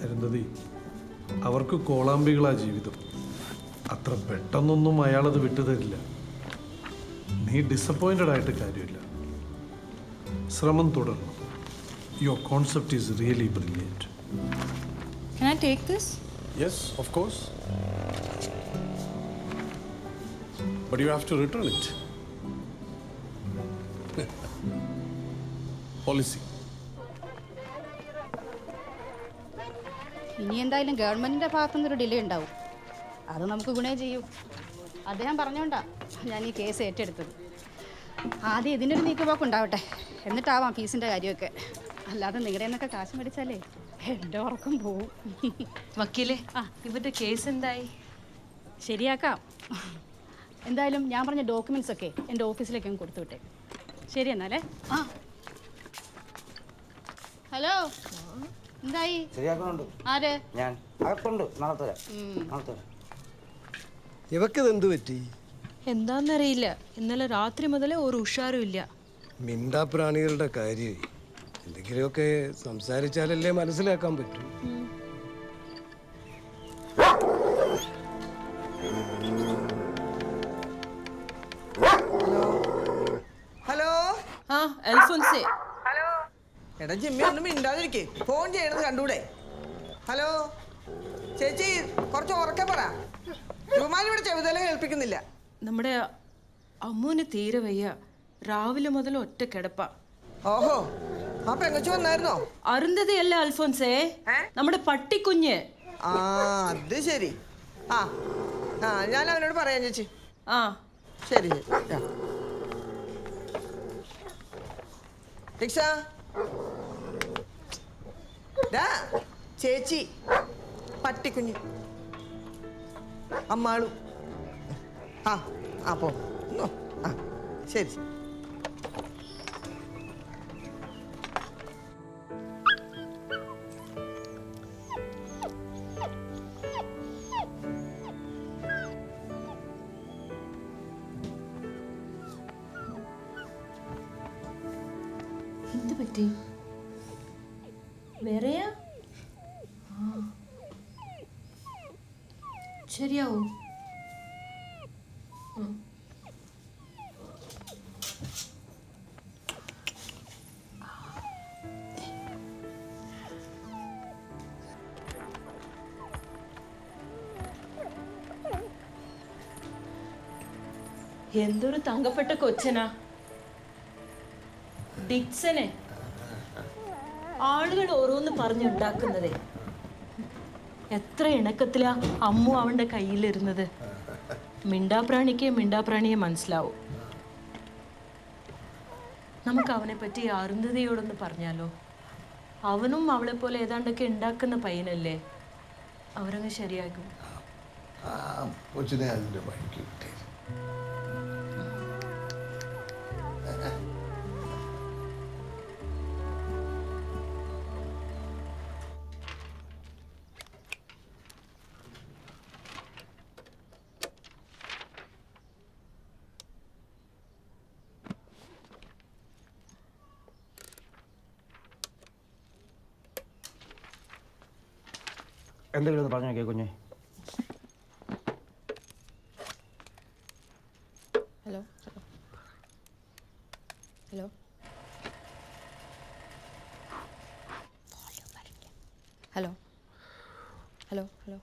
അരുന്ധതി, അവർക്ക് കോളാമ്പികളാ ജീവിതം. അത്ര പെട്ടെന്നൊന്നും അയാളത് വിട്ടുതരില്ല. നീ ഡിസപ്പോയിൻറ്റഡ് ആയിട്ട് കാര്യമില്ല. ശ്രമം തുടരണം. Your concept is really brilliant. Can I take this? Yes, of course. But you have to return it. Policy. ഇനി എന്തായാലും ഗവൺമെന്റിന്റെ ഭാഗത്തുനിന്ന് ഒരു ഡിലേ ഉണ്ടാവും. അത് നമുക്ക് ഗുണേ ചെയ്യൂ. അദ്ദേഹം പറഞ്ഞോണ്ടാ ഞാൻ ഈ കേസ് ഏറ്റെടുത്തത്. ആദ്യം ഇതിനൊരു നീക്കുപോക്ക് ഉണ്ടാവട്ടെ, എന്നിട്ടാവാം ഫീസിന്റെ കാര്യമൊക്കെ. അല്ലാതെ നിങ്ങളുടെ എന്നൊക്കെ കാശ് മേടിച്ചാലേ എൻ്റെ ഉറക്കം പോവും. വക്കീലേ, ഇവരുടെ കേസ് എന്തായി? ശരിയാക്കാം. എന്തായാലും ഞാൻ പറഞ്ഞ ഡോക്യുമെന്റ്സ് ഒക്കെ എൻ്റെ ഓഫീസിലേക്ക് അങ്ങ് കൊടുത്തു വിട്ടേ. ശരി എന്നാലേ. ഹലോ, എന്തായി? ശരിയാക്കുന്നുണ്ട്. ആര്? ഞാൻ അകത്തുണ്ട്. നാളെ ഇവക്കത് എന്ത് പറ്റി? എന്താന്നറിയില്ല, ഇന്നലെ രാത്രി മുതലേ ഒരു ഉഷാറും ഇല്ല. മിണ്ടാപ്രാണികളുടെ കാര്യം എന്തെങ്കിലുമൊക്കെ സംസാരിച്ചാലല്ലേ മനസ്സിലാക്കാൻ പറ്റൂ. ഹലോ. ആ, അൽഫോൻസേ. ഹലോ. എടാ ജിമ്മി, ഒന്നും മിണ്ടാതിരിക്കേ. ഫോൺ ചെയ്യണത് കണ്ടൂടെ? ഹലോ ചേച്ചി, കുറച്ച് ഉറക്കെ പറ. രുമാൻ ഇവിടെ ചെവിതല കേൾപ്പിക്കുന്നില്ല. നമ്മുടെ അമ്മൂന് തീരെ വയ്യ. രാവിലെ മുതൽ ഒറ്റ കിടപ്പ. ഓഹോ, ആ പെങ്ങച്ചു വന്നായിരുന്നോ? അരുന്ധതിയല്ല അൽഫോൻസേ, നമ്മുടെ പട്ടിക്കുഞ്ഞ്. ആ, അത് ശരി. ആ ആ ഞാൻ അവനോട് പറയാം ചേച്ചി. ആ ശരി ശരി. ടിക്സ, ചേച്ചി പട്ടിക്കുഞ്ഞ് അമ്മാളു. ആ ആ പോ. ആ ശരി. എന്ത് പറ്റി? വേറെയാ? ശരിയാവോ? എന്തൊരു തങ്കപ്പെട്ട കൊച്ചനാ ഡിക്സനെ. ആളുകൾ ഓരോന്ന് പറഞ്ഞുണ്ടാക്കുന്നതേ. എത്ര ഇണക്കത്തിലാ അമ്മു അവന്റെ കയ്യിലിരുന്നത്. മിണ്ടാപ്രാണിയെ മനസ്സിലാവും. നമുക്ക് അവനെ പറ്റി അരുന്ധതിയോടൊന്ന് പറഞ്ഞാലോ? അവനും അവളെ പോലെ ഏതാണ്ടൊക്കെ ഉണ്ടാക്കുന്ന പയ്യനല്ലേ. അവരങ്ങ് ശരിയാക്കും. എന്തെങ്കിലും ഒന്ന് പറഞ്ഞു നോക്കിയേ കുഞ്ഞെ. Hello hello hello hello hello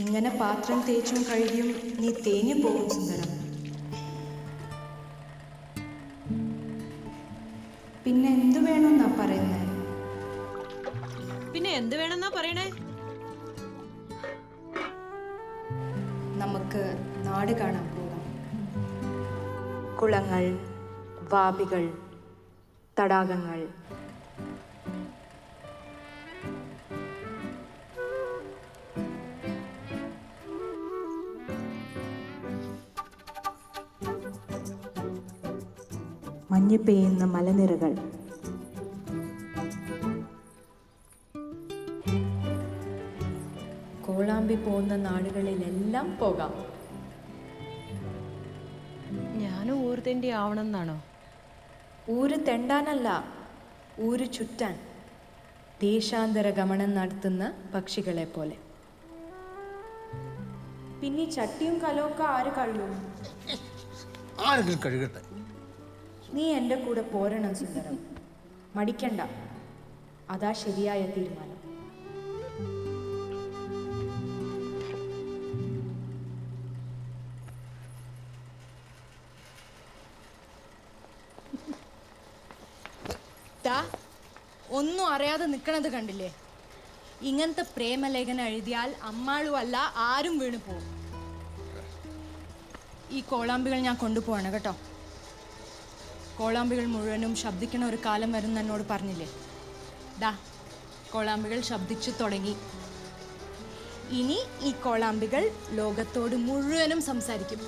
ഇങ്ങനെ പാത്രം തേച്ചും കഴുകിയും നീ തേഞ്ഞു പോകും സുന്ദരം. പിന്നെ എന്തു വേണമെന്നാ പറയുന്നത്? പിന്നെ എന്ത് വേണമെന്നാ പറയണേ? നമുക്ക് നാട് കാണാൻ പോകാം. കുളങ്ങൾ, വാബികൾ, തടാകങ്ങൾ. മഞ്ഞ് പെയ്യുന്ന മലനിരകൾ. കോളാമ്പി പോകുന്ന നാടുകളിലെല്ലാം പോകാം. ഞാനും ഊർത്തേണ്ടി ആവണം എന്നാണോ? ഊര് തെണ്ടാനല്ല, ഊര് ചുറ്റാൻ. ദേശാന്തര ഗമനം നടത്തുന്ന പക്ഷികളെ പോലെ. പിന്നെ ചട്ടിയും കലമൊക്കെ ആര് കഴിയും? ആരെങ്കിലും കഴുകട്ടെ. നീ എൻ്റെ കൂടെ പോരണം സുന്ദരം. മടിക്കണ്ട, അതാ ശരിയായ തീരുമാനം. ഒന്നും അറിയാതെ നിൽക്കണത് കണ്ടില്ലേ? ഇങ്ങനത്തെ പ്രേമലേഖനം എഴുതിയാൽ അമ്മാളും അല്ല ആരും വീണു പോകും. ഈ കോളാമ്പികൾ ഞാൻ കൊണ്ടുപോവാണ് കേട്ടോ. കോളാമ്പികൾ മുഴുവനും ശബ്ദിക്കണ ഒരു കാലം വരും എന്നോട് പറഞ്ഞില്ലേ? ദാ കോളാമ്പികൾ ശബ്ദിച്ചു തുടങ്ങി. ഇനി ഈ കോളാമ്പികൾ ലോകത്തോട് മുഴുവനും സംസാരിക്കും.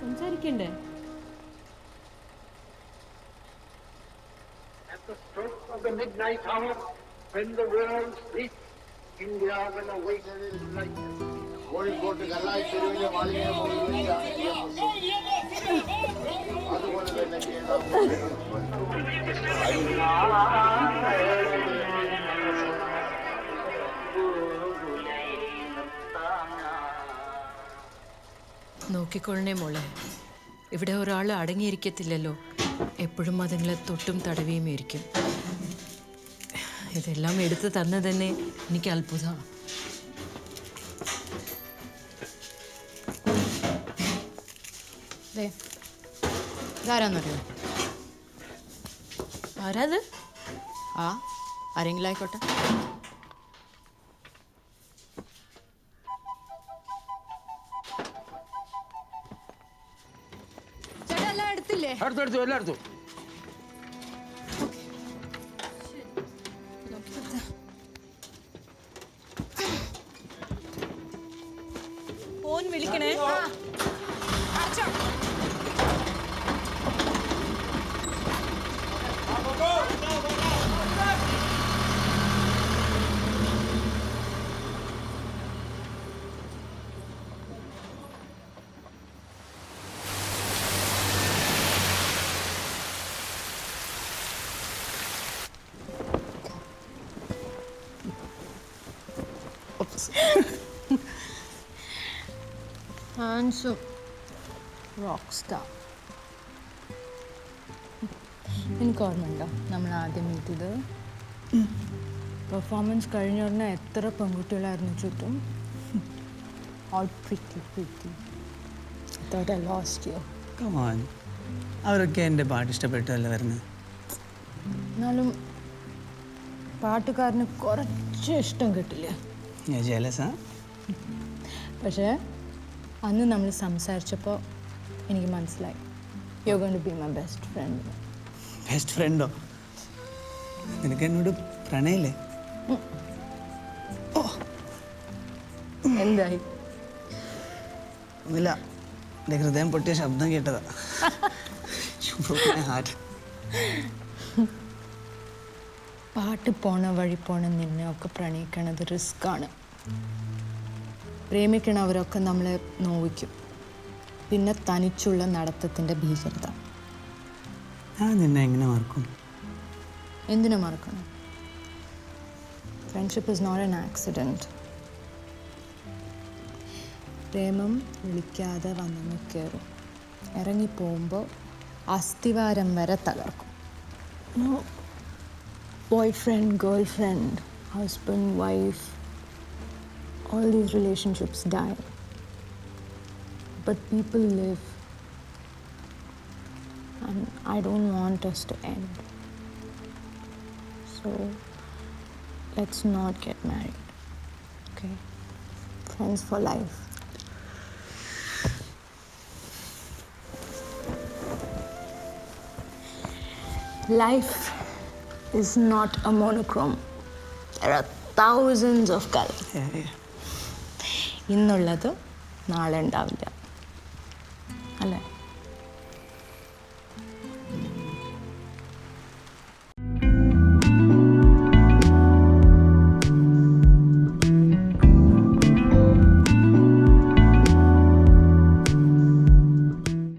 സംസാരിക്കണ്ടേ? At the stroke of the midnight hour, when the world sleeps, India will awaken in light. നോക്കിക്കൊള്ളണേ മോളെ, ഇവിടെ ഒരാൾ അടങ്ങിയിരിക്കത്തില്ലല്ലോ. എപ്പോഴും അതുങ്ങളെ തൊട്ടും തടവിയും ഇരിക്കും. ഇതെല്ലാം എടുത്തു തന്നെ തന്നെ എനിക്ക് അത്ഭുതമാണ്. ഇതാരാന്നറിയോ? ആരാത്? ആ ആരെങ്കിലും ആയിക്കോട്ടെ. ചേട്ടാ എല്ലാം എടുത്തില്ലേ? അടുത്തെടുത്തു, എല്ലാം എടുത്തു. ഫോൺ വിളിക്കണേ. ഹാൻസും റോക്ക് സ്റ്റാർ. എനിക്ക് ഓർമ്മയുണ്ടോ നമ്മൾ ആദ്യം മീറ്റ് ചെയ്തത്? പെർഫോമൻസ് കഴിഞ്ഞ ഉടനെ എത്ര പെൺകുട്ടികളായിരുന്നു ചുറ്റും. All pretty. I thought I lost you. Come on. അവരൊക്കെ എൻ്റെ പാട്ട് ഇഷ്ടപ്പെട്ടല്ല വരുന്നത്. എന്നാലും പാട്ടുകാരന് കുറച്ച് ഇഷ്ടം കിട്ടില്ല. ഞാൻ ജലസാ. പക്ഷേ അന്ന് നമ്മൾ സംസാരിച്ചപ്പോൾ എനിക്ക് മനസ്സിലായി, you are going to be my best friend. Best ഫ്രണ്ടോ? നിനക്ക് എന്നോട് പ്രണയില്ലേ? എന്തായി? ഒന്നുമില്ല, എൻ്റെ ഹൃദയം പൊട്ടിയ ശബ്ദം കേട്ടതാ. ഹാർട്ട്. പാട്ട് പോണ വഴി പോണ നിന്നെ ഒക്കെ പ്രണയിക്കണത് റിസ്ക്കാണ്. പ്രേമിക്കണവരൊക്കെ നമ്മളെ നോവിക്കും. പിന്നെ തനിച്ചുള്ള നടത്തത്തിൻ്റെ ഭീകരത. ഞാൻ നിന്നെ എങ്ങനെ മറക്കും? എന്തിനു മറക്കണം? Friendship is not an accident. പ്രേമം വിളിക്കാതെ വന്നു കയറും. ഇറങ്ങിപ്പോകുമ്പോൾ അസ്ഥിവാരം വരെ തകർക്കും. Boyfriend, girlfriend, husband, wife, all these relationships die. But people live. And I don't want us to end. So, let's not get married. Okay? Friends for life. Life is not a monochrome. There are thousands of colors. ഇന്നുള്ളത് നാളെ ഉണ്ടാവില്ല, അല്ലേ?